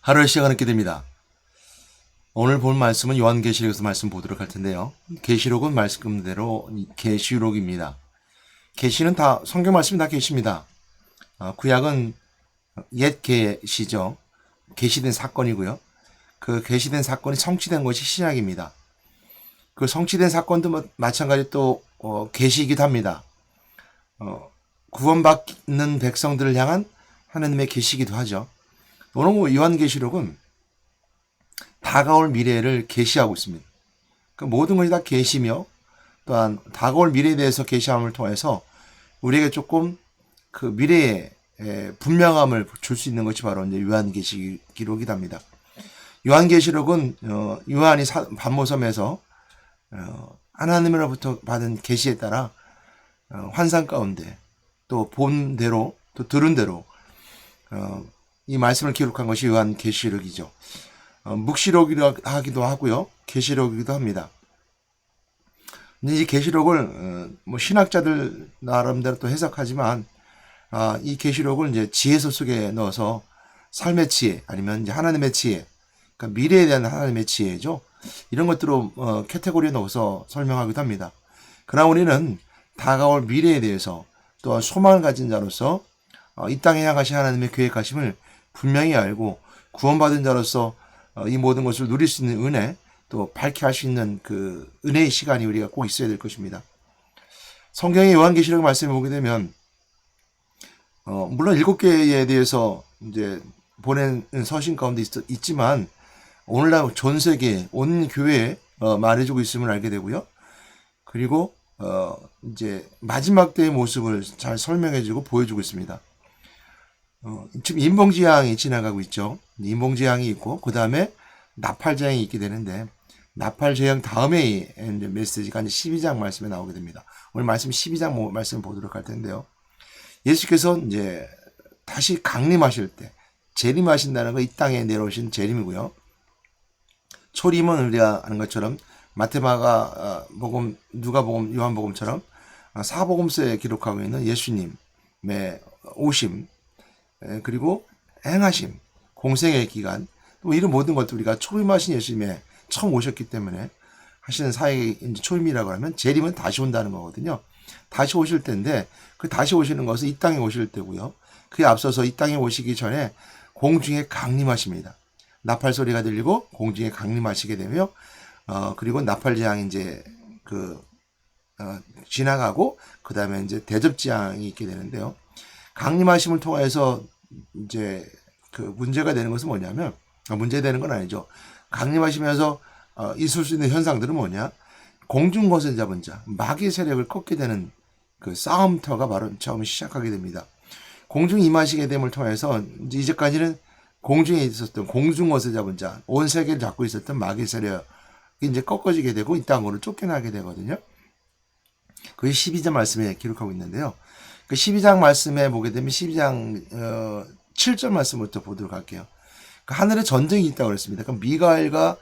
하루의 시작을 갖게 됩니다. 오늘 본 말씀은 요한계시록에서 말씀 보도록 할 텐데요. 계시록은 말씀대로 계시록입니다. 계시는 다 성경 말씀이 다 계시입니다. 구약은 옛 계시죠. 계시된 사건이고요. 그 계시된 사건이 성취된 것이 신약입니다. 그 성취된 사건도 마찬가지 또 계시이기도 합니다. 구원받는 백성들을 향한 하나님의 계시이기도 하죠. 오늘 요한계시록은 다가올 미래를 계시하고 있습니다. 그 모든 것이 다 계시며 또한 다가올 미래에 대해서 계시함을 통해서 우리에게 조금 그 미래에 분명함을 줄 수 있는 것이 바로 이제 요한계시록이랍니다. 요한계시록은 요한이 반모섬에서 하나님으로부터 받은 계시에 따라 환상 가운데 또 본 대로 또 들은 대로 이 말씀을 기록한 것이 요한계시록이죠. 묵시록이라 하기도 하고요, 계시록이기도 합니다. 근데 이 계시록을 신학자들 나름대로 또 해석하지만 이 계시록을 이제 지혜서 속에 넣어서 삶의 지혜 아니면 이제 하나님의 지혜, 그러니까 미래에 대한 하나님의 지혜죠. 이런 것들로 카테고리에 넣어서 설명하기도 합니다. 그러나 우리는 다가올 미래에 대해서 또한 소망을 가진 자로서 이 땅에 향하신 하나님의 계획하심을 분명히 알고 구원받은 자로서 이 모든 것을 누릴 수 있는 은혜, 또 밝게 할 수 있는 그 은혜의 시간이 우리가 꼭 있어야 될 것입니다. 성경의 요한계시록 말씀을 보게 되면 물론 7개에 대해서 이제 보낸 서신 가운데 있지만 오늘날 전 세계 온 교회에 말해주고 있음을 알게 되고요. 그리고 이제 마지막 때의 모습을 잘 설명해주고 보여주고 있습니다. 지금 인봉지향이 지나가고 있죠. 인봉지향이 있고 그 다음에 나팔재앙이 있게 되는데 나팔재앙 다음에 이제 메시지가 이제 12장 말씀에 나오게 됩니다. 오늘 말씀 12장 말씀 보도록 할 텐데요. 예수께서 이제 다시 강림하실 때 재림하신다는 거 이 땅에 내려오신 재림이고요. 초림은 우리가 아는 것처럼 마태마가 복음, 누가복음, 요한복음처럼 사복음서에 기록하고 있는 예수님의 오심, 그리고 행하심, 공생의 기간, 또 이런 모든 것들 우리가 초림하신 예수님의 처음 오셨기 때문에 하시는 사역이 이제 초림이라고 하면 재림은 다시 온다는 거거든요. 다시 오실 때인데 그 다시 오시는 것은 이 땅에 오실 때고요. 그에 앞서서 이 땅에 오시기 전에 공중에 강림하십니다. 나팔 소리가 들리고 공중에 강림하시게 되며 그리고 나팔재앙이 이제 지나가고 그 다음에 이제 대접재앙이 있게 되는데요. 강림하심을 통해서 이제 그 문제가 되는 것은 뭐냐면 문제되는 건 아니죠. 강림하시면서 있을 수 있는 현상들은 뭐냐? 공중 거센 잡은 자, 마귀의 세력을 꺾게 되는 그 싸움터가 바로 처음 시작하게 됩니다. 공중 임하시게 됨을 통해서 이제까지는 공중에 있었던 공중 거센 잡은 자, 온 세계를 잡고 있었던 마귀의 세력이 이제 꺾어지게 되고 이 땅으로 쫓겨나게 되거든요. 그게 12장 말씀에 기록하고 있는데요. 그 12장 말씀에 보게 되면 12장 7절 말씀부터 보도록 할게요. 그 하늘에 전쟁이 있다고 그랬습니다. 그럼 미가엘과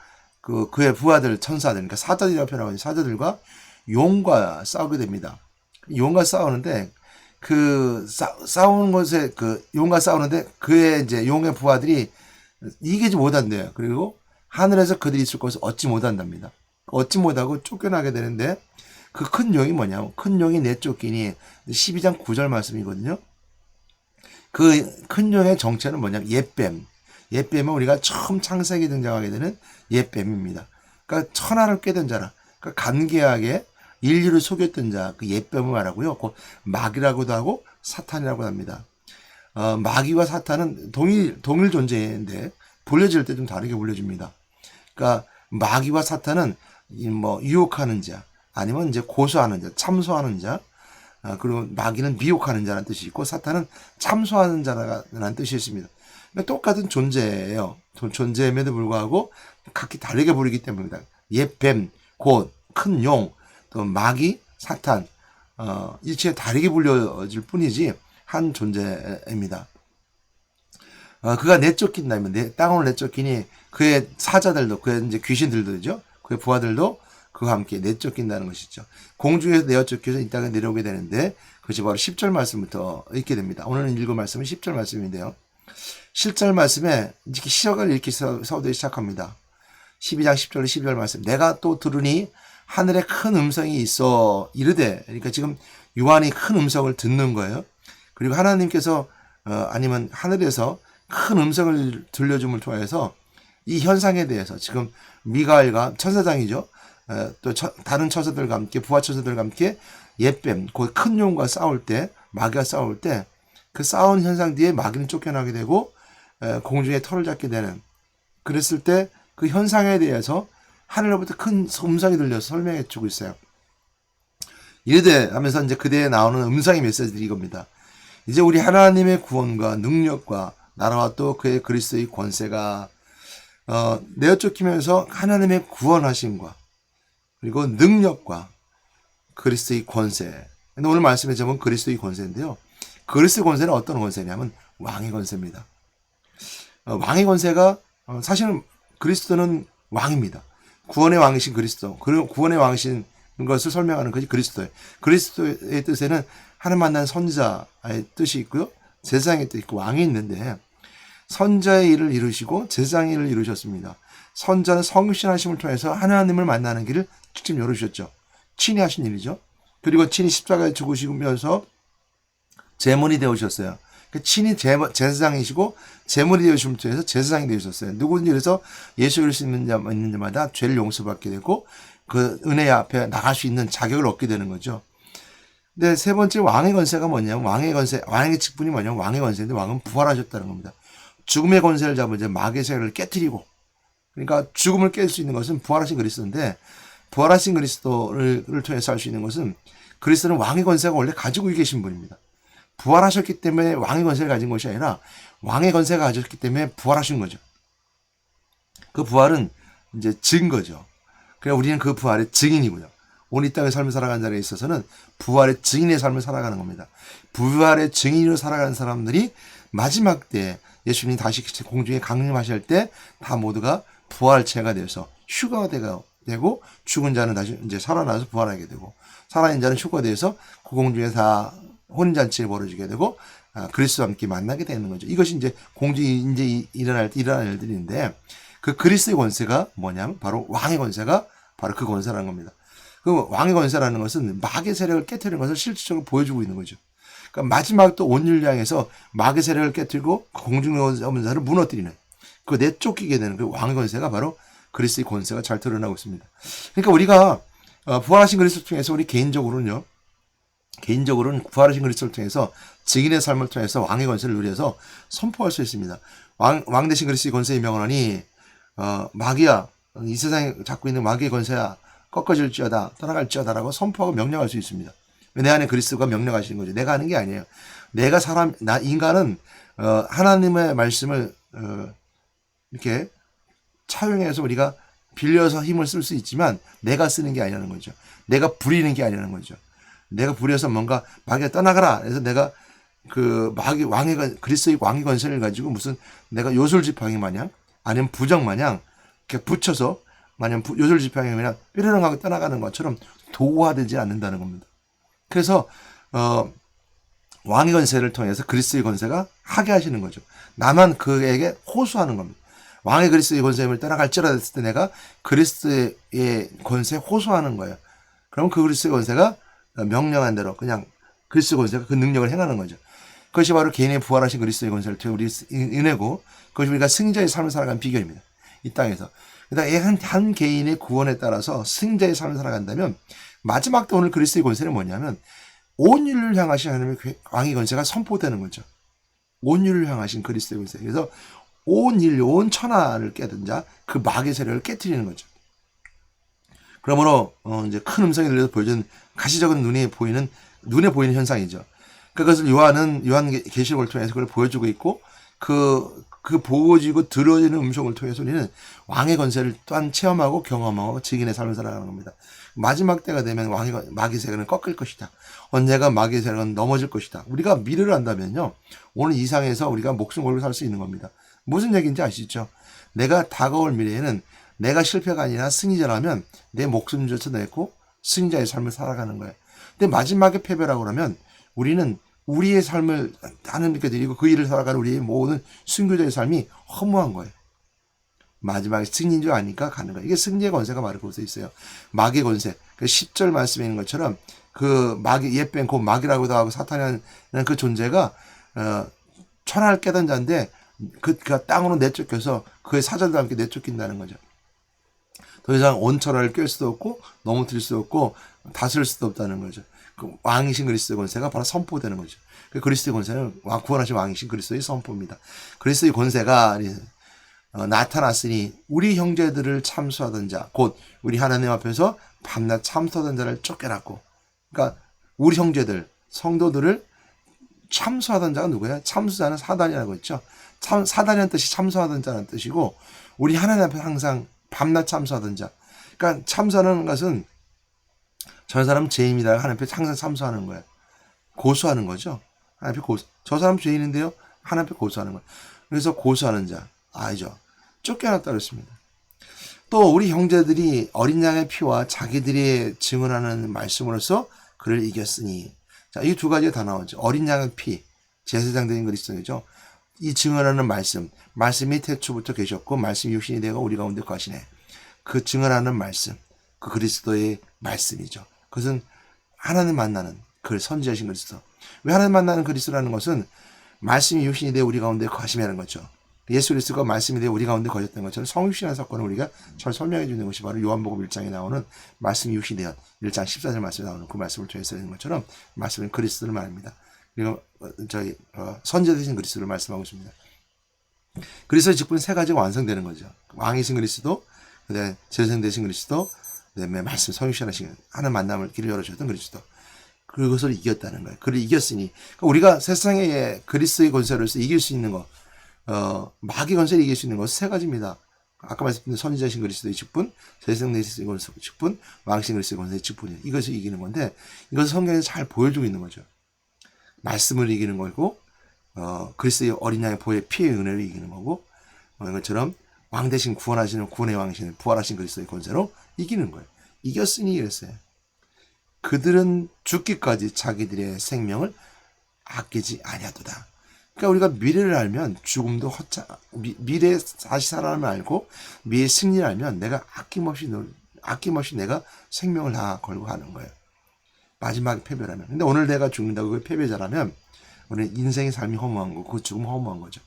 그의 부하들, 천사들, 그러니까 사자들이라고 표현하고 있는 사자들과 용과 싸우게 됩니다. 용과 싸우는데 싸우는 것에 용과 싸우는데 그의 이제 용의 부하들이 이기지 못한대요. 그리고 하늘에서 그들이 있을 것을 얻지 못한답니다. 얻지 못하고 쫓겨나게 되는데 그 큰 용이 뭐냐면 큰 용이 내쫓기니 12장 9절 말씀이거든요. 그 큰 용의 정체는 뭐냐면 옛뱀. 옛뱀은 우리가 처음 창세기 등장하게 되는 옛뱀입니다. 그러니까 천하를 꿰던 자라. 그러니까 간계하게 인류를 속였던 자, 그 옛뱀을 말하고요. 그 마귀라고도 하고 사탄이라고 합니다. 마귀와 사탄은 동일 존재인데 불려질 때 좀 다르게 불려집니다. 그러니까 마귀와 사탄은 유혹하는 자, 아니면 이제 고소하는 자, 참소하는 자, 그리고 마귀는 미혹하는 자라는 뜻이 있고 사탄은 참소하는 자라는 뜻이 있습니다. 그러니까 똑같은 존재예요. 존재임에도 불구하고 각기 다르게 부르기 때문입니다. 옛뱀, 곧 큰 용, 또 마귀, 사탄, 일체 다르게 불려질 뿐이지 한 존재입니다. 그가 내쫓긴다면 땅으로 내쫓기니 그의 사자들도 그의 이제 귀신들도죠. 그의 부하들도 그와 함께 내쫓긴다는 것이죠. 공중에서 내어쫓겨서 이 땅에 내려오게 되는데 그것이 바로 10절 말씀부터 읽게 됩니다. 오늘 읽을 말씀은 10절 말씀인데요. 실절 말씀에 이렇게 시작을 이렇게 서두에 시작합니다. 12장 10절 12절 말씀. 내가 또 들으니 하늘에 큰 음성이 있어 이르되. 그러니까 지금 요한이 큰 음성을 듣는 거예요. 그리고 하나님께서 아니면 하늘에서 큰 음성을 들려줌을 통해서 이 현상에 대해서 지금 미가엘과 천사장이죠. 또 다른 천사들과 함께 부하 천사들과 함께 옛뱀 그 큰 용과 싸울 때 마귀가 싸울 때 그 싸운 현상 뒤에 마귀는 쫓겨나게 되고 공중에 털을 잡게 되는 그랬을 때 그 현상에 대해서 하늘로부터 큰 음성이 들려서 설명해 주고 있어요. 이르되 하면서 이제 그대에 나오는 음성의 메시지들이 이겁니다. 이제 우리 하나님의 구원과 능력과 나라와 또 그의 그리스도의 권세가 내어 쫓기면서 하나님의 구원하심과 그리고 능력과 그리스도의 권세. 오늘 말씀의 제목은 그리스도의 권세인데요. 그리스도의 권세는 어떤 권세냐면 왕의 권세입니다. 왕의 권세가 사실은 그리스도는 왕입니다. 구원의 왕이신 그리스도. 그리고 구원의 왕이신 것을 설명하는 것이 그리스도예요. 그리스도의 뜻에는 하나님 만난 선지자의 뜻이 있고요. 제사장의 뜻이 있고 왕이 있는데 선자의 일을 이루시고 제사장의 일을 이루셨습니다. 선자는 성육신하심을 통해서 하나님을 만나는 길을 직접 열어주셨죠. 친히 하신 일이죠. 그리고 친히 십자가에 죽으시면서 제물이 되어주셨어요. 친히 제사장이시고 제물이 되어주심을 통해서 제사장이 되어주셨어요. 누구든지 그래서 예수 그리스도 있는 자마다 죄를 용서받게 되고 그 은혜 앞에 나갈 수 있는 자격을 얻게 되는 거죠. 근데 세 번째 왕의 권세가 뭐냐면 왕의 권세, 왕의 직분이 뭐냐면 왕의 권세인데 왕은 부활하셨다는 겁니다. 죽음의 권세를 잡은 이제 마귀의 세력을 깨뜨리고 그러니까 죽음을 깰 수 있는 것은 부활하신 그리스도인데 부활하신 그리스도를 통해서 할 수 있는 것은 그리스도는 왕의 권세가 원래 가지고 계신 분입니다. 부활하셨기 때문에 왕의 권세를 가진 것이 아니라 왕의 권세가 가졌기 때문에 부활하신 거죠. 그 부활은 이제 증거죠. 그러니까 우리는 그 부활의 증인이고요. 오늘 이 땅의 삶을 살아가는 자리에 있어서는 부활의 증인의 삶을 살아가는 겁니다. 부활의 증인으로 살아가는 사람들이 마지막 때 예수님이 다시 공중에 강림하실 때 다 모두가 부활체가 되어서 휴가가 되고 죽은 자는 다시 이제 살아나서 부활하게 되고 살아있는 자는 휴가되어서 그 공중에 다 혼인잔치를 벌어지게 되고 그리스도와 함께 만나게 되는 거죠. 이것이 이제 공중에 이제 일어날 일들인데 그 그리스도의 권세가 뭐냐면 바로 왕의 권세가 바로 그 권세라는 겁니다. 그 왕의 권세라는 것은 마귀의 세력을 깨뜨리는 것을 실질적으로 보여주고 있는 거죠. 그러니까 마지막 또 온 인류를 향해서 마귀의 세력을 깨뜨리고 공중에 없는 자를 무너뜨리는 그 내쫓기게 되는 그 왕의 권세가 바로 그리스도의 권세가 잘 드러나고 있습니다. 그러니까 우리가 부활하신 그리스도를 통해서 우리 개인적으로는 부활하신 그리스도를 통해서 증인의 삶을 통해서 왕의 권세를 누려서 선포할 수 있습니다. 왕 대신 그리스도의 권세에 명하노니 마귀야 이 세상에 잡고 있는 마귀의 권세야 꺾어질지어다 떠나갈지어다라고 선포하고 명령할 수 있습니다. 내 안에 그리스도가 명령하시는 거죠. 내가 하는 게 아니에요. 인간은 하나님의 말씀을 이렇게 차용해서 우리가 빌려서 힘을 쓸 수 있지만 내가 쓰는 게 아니라는 거죠. 내가 부리는 게 아니라는 거죠. 내가 부려서 뭔가 마귀가 떠나가라. 그래서 내가 그 그리스도의 왕의 권세를 가지고 무슨 내가 요술지팡이 마냥 아니면 부적 마냥 이렇게 붙여서 마냥 요술지팡이 마냥 뾰로롱하게 떠나가는 것처럼 도화되지 않는다는 겁니다. 그래서 왕의 권세를 통해서 그리스도의 권세가 하게 하시는 거죠. 나만 그에게 호소하는 겁니다. 왕의 그리스도의 권세임을 떠나갈지어다 했을 때 내가 그리스도의 권세에 호소하는 거예요. 그럼 그 그리스도의 권세가 명령한 대로 그냥 그리스도의 권세가 그 능력을 행하는 거죠. 그것이 바로 개인의 부활하신 그리스도의 권세를 통해 우리 은혜고 그것이 우리가 승자의 삶을 살아가는 비결입니다. 이 땅에서. 그러니까 한 개인의 구원에 따라서 승자의 삶을 살아간다면 마지막 때 오늘 그리스도의 권세는 뭐냐면 온 인류를 향하신 하나님의 왕의 권세가 선포되는 거죠. 온 인류를 향하신 그리스도의 권세. 그래서 온 인류, 온 천하를 깨든 자, 그 마귀의 세력을 깨뜨리는 거죠. 그러므로 이제 큰 음성이 들려서 보여주는 가시적인 눈에 보이는 현상이죠. 그것을 요한계시록을 통해서 그걸 보여주고 있고 그 보여지고 들어지는 음성을 통해서 우리는 왕의 권세를 또한 체험하고 경험하고 증인의 삶을 살아가는 겁니다. 마지막 때가 되면 마귀의 세력은 꺾일 것이다. 언젠가 마귀의 세력은 넘어질 것이다. 우리가 미래를 안다면요. 오늘 이 상에서 우리가 목숨 걸고 살 수 있는 겁니다. 무슨 얘기인지 아시죠? 내가 다가올 미래에는 내가 실패가 아니라 승리자라면 내 목숨조차 내고 승자의 삶을 살아가는 거예요. 근데 마지막에 패배라고 그러면 우리는 우리의 삶을 하나님께 드리고 그 일을 살아가는 우리의 모든 순교자의 삶이 허무한 거예요. 마지막에 승리인 줄 아니까 가는 거예요. 이게 승리의 권세가 바로 그곳에 있어요. 마귀의 권세. 그 10절 말씀에 있는 것처럼 그 마귀, 옛뱀, 그 마귀라고도 하고 사탄이라는 그 존재가, 천하를 깨던 자인데, 그가 땅으로 내쫓겨서 그의 사절과 함께 내쫓긴다는 거죠. 더 이상 온 천하를 깰 수도 없고, 넘어뜨릴 수도 없고, 다스릴 수도 없다는 거죠. 그 왕이신 그리스도의 권세가 바로 선포되는 거죠. 그 그리스도의 권세는 구원하신 왕이신 그리스도의 선포입니다. 그리스도의 권세가 나타났으니 우리 형제들을 참수하던 자, 곧 우리 하나님 앞에서 밤낮 참수하던 자를 쫓겨났고, 그러니까 우리 형제들, 성도들을 참수하던 자가 누구예요? 참수자는 사단이라고 했죠. 사단이라는 뜻이 참수하던 자라는 뜻이고, 우리 하나님 앞에 항상 밤낮 참수하던 자. 그러니까 참수하는 것은 저 사람 죄인이다. 하나님 앞에 항상 참수하는 거예요. 고소하는 거죠. 하나님 앞에 저 사람 죄인인데요. 하나님 앞에 고소하는 거예요. 그래서 고소하는 자. 아니죠. 쫓겨났다 그랬습니다. 또 우리 형제들이 어린 양의 피와 자기들이 증언하는 말씀으로써 그를 이겼으니. 자, 이 두 가지가 다 나오죠. 어린 양의 피, 제사장 되는 그리스도이죠. 이 증언하는 말씀이 태초부터 계셨고 말씀이 육신이 되고 우리 가운데 거하시네. 그 증언하는 말씀, 그 그리스도의 말씀이죠. 그것은 하나님 만나는 그 선지자신 그리스도. 왜 하나님 만나는 그리스도라는 것은 말씀이 육신이 되어 우리 가운데 거하시면 거죠. 예수 그리스도가 말씀이 되어 우리 가운데 거하셨던 것처럼 성육신의 사건을 우리가 잘 설명해 주는 것이 바로 요한복음 1장에 나오는 말씀이 육신이 되어 1장 14절 말씀에 나오는 그 말씀을 통해서 있는 것처럼 말씀은 그리스도를 말합니다. 그리고 저희 선지자 되신 그리스도를 말씀하고 있습니다. 그리스도의 직분 세 가지가 완성되는 거죠. 왕이신 그리스도, 그다음에 제사장 되신 그리스도, 그다음에 말씀 성육신하신 하나님 만남을 길을 열어주셨던 그리스도. 그것을 이겼다는 거예요. 그를 이겼으니 그러니까 우리가 세상의 그리스도의 권세로서 이길 수 있는 거, 마귀 권세를 이길 수 있는 것 세 가지입니다. 아까 말씀드린 선지자신 그리스도의 직분, 제사장 되신 그리스도의 직분, 왕이신 그리스도의 권세의 직분이에요. 이것을 이기는 건데 이것을 성경에서 잘 보여주고 있는 거죠. 말씀을 이기는 거고, 그리스도의 어린 양의 보혈의 피의 은혜를 이기는 거고, 이것처럼 왕 대신 구원하시는 구원의 왕이신 부활하신 그리스도의 권세로 이기는 거예요. 이겼으니 이랬어요. 그들은 죽기까지 자기들의 생명을 아끼지 아니하도다. 그러니까 우리가 미래를 알면 죽음도 미래에 다시 살아남을 알고 미래의 승리를 알면 내가 아낌없이 내가 생명을 다 걸고 하는 거예요. 마지막에 패배라면. 근데 오늘 내가 죽는다고 그게 패배자라면 우리는 인생의 삶이 허무한 거고 그 죽음 허무한 거죠.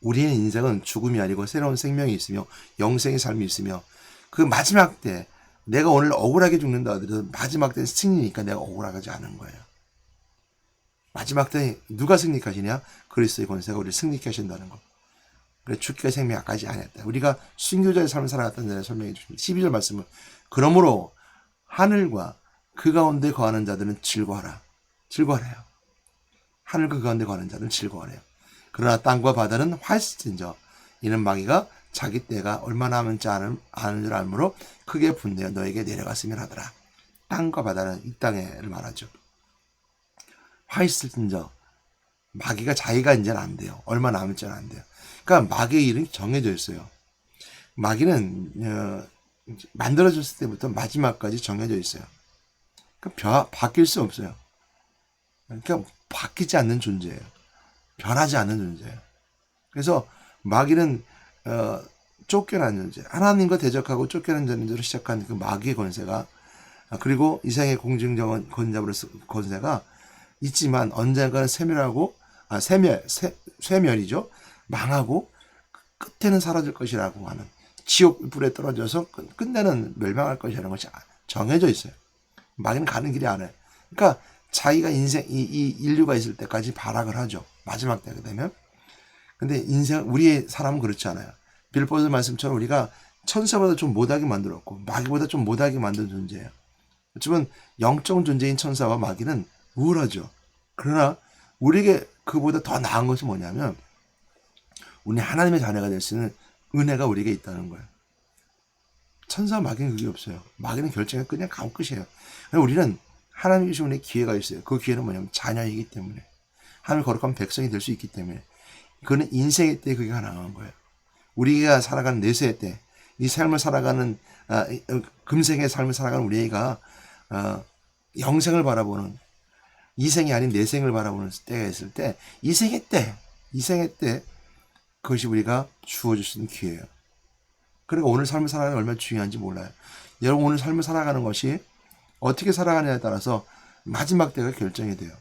우리의 인생은 죽음이 아니고 새로운 생명이 있으며 영생의 삶이 있으며 그 마지막 때 내가 오늘 억울하게 죽는다 하더라도 마지막 때는 승리니까 내가 억울하지 않은 거예요. 마지막 때 누가 승리케 하시냐? 그리스도의 권세가 우리를 승리케 하신다는 거. 그래 죽기가 생명까지 아니었다. 우리가 순교자의 삶을 살아갔다는 데를 설명해 주십니다. 12절 말씀은 그러므로 하늘과 그 가운데 거하는 자들은 즐거워하라. 즐거워하래요. 하늘과 그 가운데 거하는 자들은 즐거워하래요. 그러나 땅과 바다는 화했을진저 이는 마귀가 자기 때가 얼마나 남은지 아는 줄 알므로 크게 분내어 너에게 내려갔으면 하더라. 땅과 바다는 이 땅을 말하죠. 화했을진저 마귀가 자기가 이제는 안 돼요. 얼마 남을지는 안 돼요. 그러니까 마귀의 일은 정해져 있어요. 마귀는 만들어졌을 때부터 마지막까지 정해져 있어요. 그러니까 바뀔 수 없어요. 그러니까 바뀌지 않는 존재예요. 변하지 않는 존재예요. 그래서 마귀는 쫓겨난 존재, 하나님과 대적하고 쫓겨난 존재로 시작한 그 마귀의 권세가 그리고 이생의 공중정원 권자로서 권세가 있지만 언젠가는 쇠멸이죠. 망하고 끝에는 사라질 것이라고 하는 지옥 불에 떨어져서 끝내는 멸망할 것이라는 것이 정해져 있어요. 마귀는 가는 길이 안 해요. 그러니까 자기가 이 인류가 있을 때까지 발악을 하죠. 마지막 때가 되면. 근데 우리의 사람은 그렇지 않아요. 빌보드 말씀처럼 우리가 천사보다 좀 못하게 만들었고, 마귀보다 좀 못하게 만든 존재예요. 어쩌면 영적 존재인 천사와 마귀는 우월하죠. 그러나 우리에게 그보다 더 나은 것은 뭐냐면, 우리 하나님의 자녀가 될 수 있는 은혜가 우리에게 있다는 거예요. 천사와 마귀는 그게 없어요. 마귀는 결정이 그냥 가고 끝이에요. 우리는 하나님이 주신 우리의 기회가 있어요. 그 기회는 뭐냐면 자녀이기 때문에. 하나님의 거룩한 백성이 될 수 있기 때문에. 그거는 인생의 때 그게 가능한 거예요. 우리가 살아가는 내세의 때, 이 삶을 살아가는, 금생의 삶을 살아가는 우리가, 영생을 바라보는, 이 생이 아닌 내 생을 바라보는 때가 있을 때, 이 생의 때 그것이 우리가 주어질 수 있는 기회예요. 그러니까 오늘 삶을 살아가는 게 얼마나 중요한지 몰라요. 여러분, 오늘 삶을 살아가는 것이 어떻게 살아가느냐에 따라서 마지막 때가 결정이 돼요.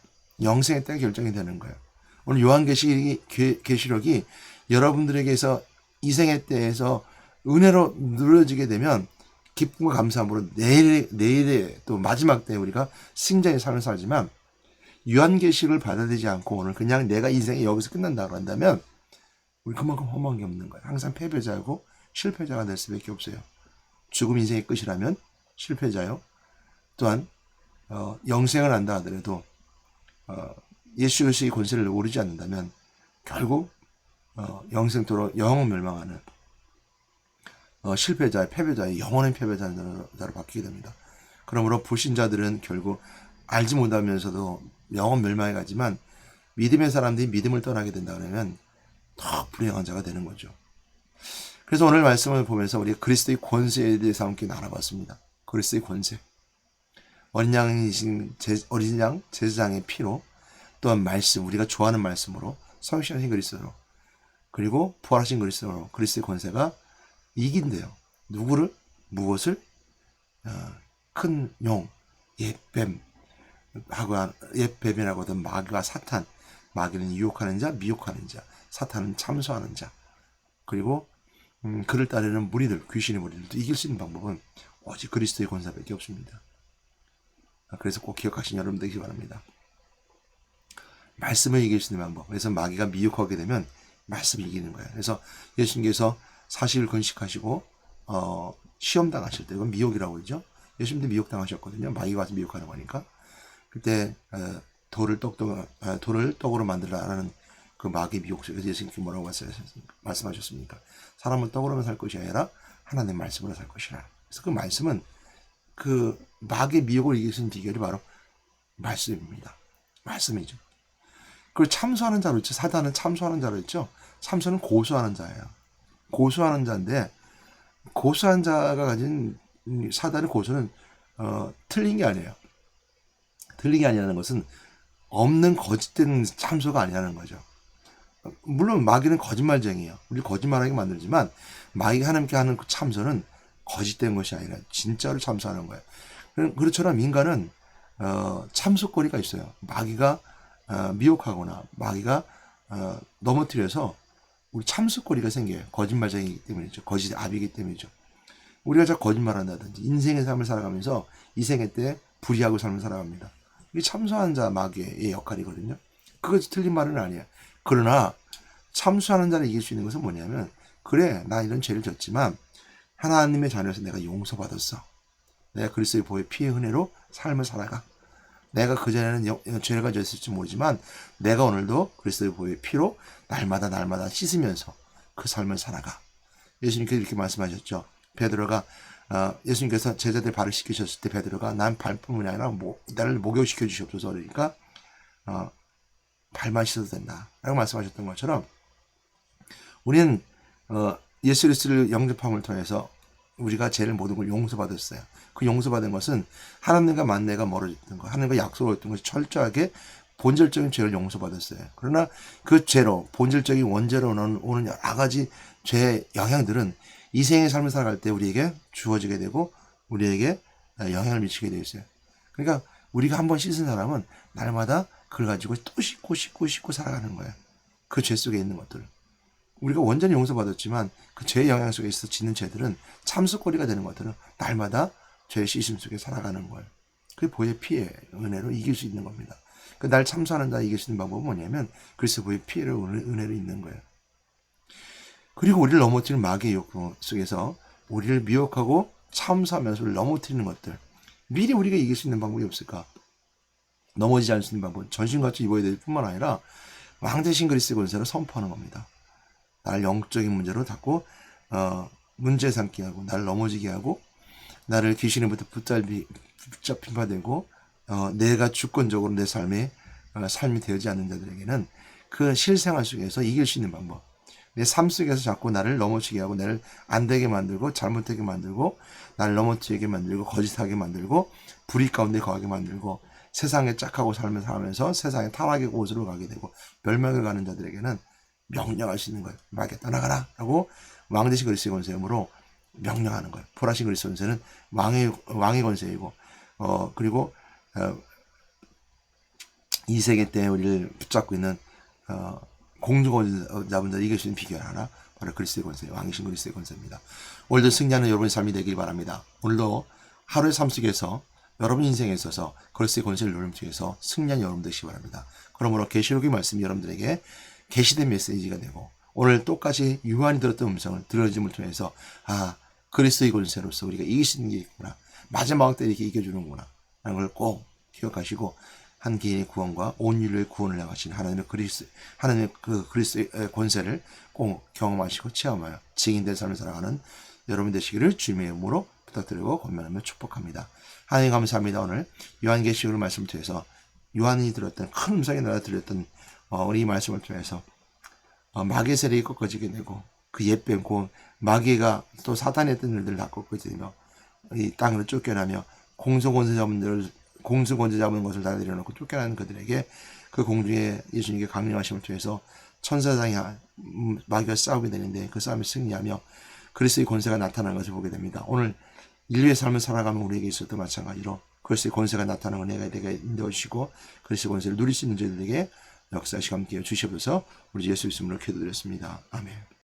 영생의 때가 결정이 되는 거예요. 오늘 요한계시록이 여러분들에게서 이생의 때에서 은혜로 누려지게 되면 기쁨과 감사함으로 내일의 또 마지막 때에 우리가 승자의 삶을 살지만, 요한계시록을 받아들이지 않고 오늘 그냥 내가 인생이 여기서 끝난다고 한다면 우리 그만큼 험한 게 없는 거예요. 항상 패배자고 실패자가 될 수밖에 없어요. 죽음 인생의 끝이라면 실패자요. 또한 영생을 한다 하더라도 예수 그리스도의 권세를 오르지 않는다면 결국 영생토록 영원 멸망하는 실패자의 패배자의 영원한 패배자로 바뀌게 됩니다. 그러므로 불신자들은 결국 알지 못하면서도 영원 멸망에 가지만, 믿음의 사람들이 믿음을 떠나게 된다 그러면 더 불행한 자가 되는 거죠. 그래서 오늘 말씀을 보면서 우리가 그리스도의 권세에 대해서 함께 알아봤습니다. 그리스도의 권세, 어린 양 제사장의 피로, 또한 말씀, 우리가 좋아하는 말씀으로, 성실하신 그리스도로, 그리고 부활하신 그리스도로 그리스도의 권세가 이긴대요. 누구를? 무엇을? 큰 용, 옛뱀, 옛뱀이라고 하던 마귀와 사탄. 마귀는 유혹하는 자, 미혹하는 자, 사탄은 참소하는 자. 그리고 그를 따르는 무리들, 귀신의 무리들도 이길 수 있는 방법은 오직 그리스도의 권세밖에 없습니다. 그래서 꼭 기억하시는 여러분 되시기 바랍니다. 말씀을 이길 수 있는 방법. 그래서 마귀가 미혹하게 되면 말씀을 이기는 거예요. 그래서 예수님께서 40일 근식하시고 시험 당하실 때, 이건 미혹이라고 그러죠. 예수님도 미혹 당하셨거든요. 마귀가 와서 미혹하는 거니까. 그때 돌을 떡으로 만들라라는 그 마귀의 미혹 속에서 예수님께 뭐라고 말씀하셨습니까? 사람은 떡으로만 살 것이 아니라 하나님의 말씀으로 살 것이라. 그래서 그 말씀은 그 마귀의 미혹을 이길 수 있는 비결이 바로 말씀입니다. 말씀이죠. 그걸 참소하는 자로 있죠. 사단은 참소하는 자로 있죠. 참소는 고소하는 자예요. 고소하는 자인데, 고소한 자가 가진 사단의 고소는 틀린 게 아니에요. 틀린 게 아니라는 것은 없는 거짓된 참소가 아니라는 거죠. 물론 마귀는 거짓말쟁이에요. 우리 거짓말하게 만들지만 마귀가 하나님께 하는 그 참소는 거짓된 것이 아니라 진짜로 참소하는 거예요. 그렇처럼 인간은 참소거리가 있어요. 마귀가 미혹하거나 마귀가 넘어뜨려서 우리 참소거리가 생겨요. 거짓말쟁이기 때문이죠. 거짓 압이기 때문이죠. 우리가 자꾸 거짓말한다든지 인생의 삶을 살아가면서 이생의 때 불의하고 삶을 살아갑니다. 이게 참소하는 자 마귀의 역할이거든요. 그것이 틀린 말은 아니에요. 그러나 참소하는 자를 이길 수 있는 것은 뭐냐면, 그래, 나 이런 죄를 졌지만 하나님의 자녀로서 내가 용서받았어. 내가 그리스도의 보혈 피의 은혜로 삶을 살아가. 내가 그전에는 죄를 가지고 있을지 모르지만 내가 오늘도 그리스도의 보혈 피로 날마다 씻으면서 그 삶을 살아가. 예수님께서 이렇게 말씀하셨죠. 베드로가 예수님께서 제자들 발을 씻기셨을 때 베드로가 난 발뿐만이 아니라 나를 목욕시켜 주시옵소서. 그러니까 발만 씻어도 된다 라고 말씀하셨던 것처럼, 우리는 예수 그리스도를 영접함을 통해서 우리가 죄를 모든 걸 용서받았어요. 그 용서받은 것은 하나님과 만나가 멀어졌던 것, 하나님과 약속을 했던 것이 철저하게 본질적인 죄를 용서받았어요. 그러나 그 죄로, 본질적인 원죄로 오는 여러 가지 죄의 영향들은 이 생의 삶을 살아갈 때 우리에게 주어지게 되고 우리에게 영향을 미치게 되어 있어요. 그러니까 우리가 한번 씻은 사람은 날마다 그걸 가지고 또 씻고 살아가는 거예요. 그 죄 속에 있는 것들을. 우리가 완전히 용서받았지만 그 죄의 영향 속에 있어 짓는 죄들은 참수거리가 되는 것들은 날마다 죄의 씻음 속에 살아가는 거예요. 그게 보혈 피의 은혜로 이길 수 있는 겁니다. 날 참수하는 자 이길 수 있는 방법은 뭐냐면 그리스도 보혈 피의 은혜로 있는 거예요. 그리고 우리를 넘어뜨리는 마귀의 욕구 속에서 우리를 미혹하고 참수하면서 우리를 넘어뜨리는 것들, 미리 우리가 이길 수 있는 방법이 없을까? 넘어지지 않을 수 있는 방법, 전신같이 입어야 될 뿐만 아니라 왕대신 그리스도의 권세를 선포하는 겁니다. 나를 영적인 문제로 자꾸 문제 삼게 하고 나를 넘어지게 하고 나를 귀신으로부터 붙잡힌 바 되고 내가 주권적으로 내 삶이 되어지 않는 자들에게는 그 실생활 속에서 이길 수 있는 방법, 내 삶 속에서 자꾸 나를 넘어지게 하고 나를 안 되게 만들고 잘못되게 만들고 나를 넘어뜨리게 만들고 거짓하게 만들고 불의 가운데 거하게 만들고 세상에 짝하고 살면서 세상의 타락의 곳으로 가게 되고 멸망을 가는 자들에게는 명령할 수 있는 거예요. 마귀야 떠나가라 라고 왕 대신 그리스도의 권세임으로 명령하는 거예요. 불하신 그리스도 권세는 왕의 권세이고 그리고 이 세계 때 우리를 붙잡고 있는 공주권자분들 이길 수 있는 비결 하나 바로 그리스도의 권세, 왕이신 그리스도의 권세입니다. 오늘도 승리하는 여러분의 삶이 되길 바랍니다. 오늘도 하루의 삶 속에서 여러분 인생에 있어서 그리스도의 권세를 누리는 중에서 승리한 여러분 되시기 바랍니다. 그러므로 계시록의 말씀이 여러분들에게 계시된 메시지가 되고 오늘 똑같이 요한이 들었던 음성을 들어짐을 통해서 그리스도의 권세로서 우리가 이길 수 있는 게 있구나. 마지막 때 이렇게 이겨주는구나 라는 걸 꼭 기억하시고 한 개인의 구원과 온 인류의 구원을 향하신 하나님의 그 그리스도의 권세를 꼭 경험하시고 체험하여 증인된 삶을 살아가는 여러분 되시기를 주님의 이름으로 부탁드리고 권면하며 축복합니다. 하나님 감사합니다. 오늘 요한계시록을 말씀을 통해서 요한이 들었던 큰 음성이 나라 들렸던 우리 말씀을 통해서 마귀의 세력이 꺾어지게 되고 그 옛뱀 마귀가 또 사탄의 했던 일들을 다 꺾어지며 이 땅으로 쫓겨나며 공수권세 잡은 것을 다 내려놓고 쫓겨나는 그들에게 그 공중에 예수님께 강림하심을 통해서 천사장이 마귀와 싸우게 되는데 그 싸움에 승리하며 그리스도의 권세가 나타나는 것을 보게 됩니다. 오늘 인류의 삶을 살아가면 우리에게 있어도 마찬가지로 그리스도의 권세가 나타나는 은혜가 되게 인도해 주시고 그리스도의 권세를 누릴 수 있는 저들에게 역사하시고 함께 주시옵소서. 우리 예수 이름으로 기도드렸습니다. 아멘.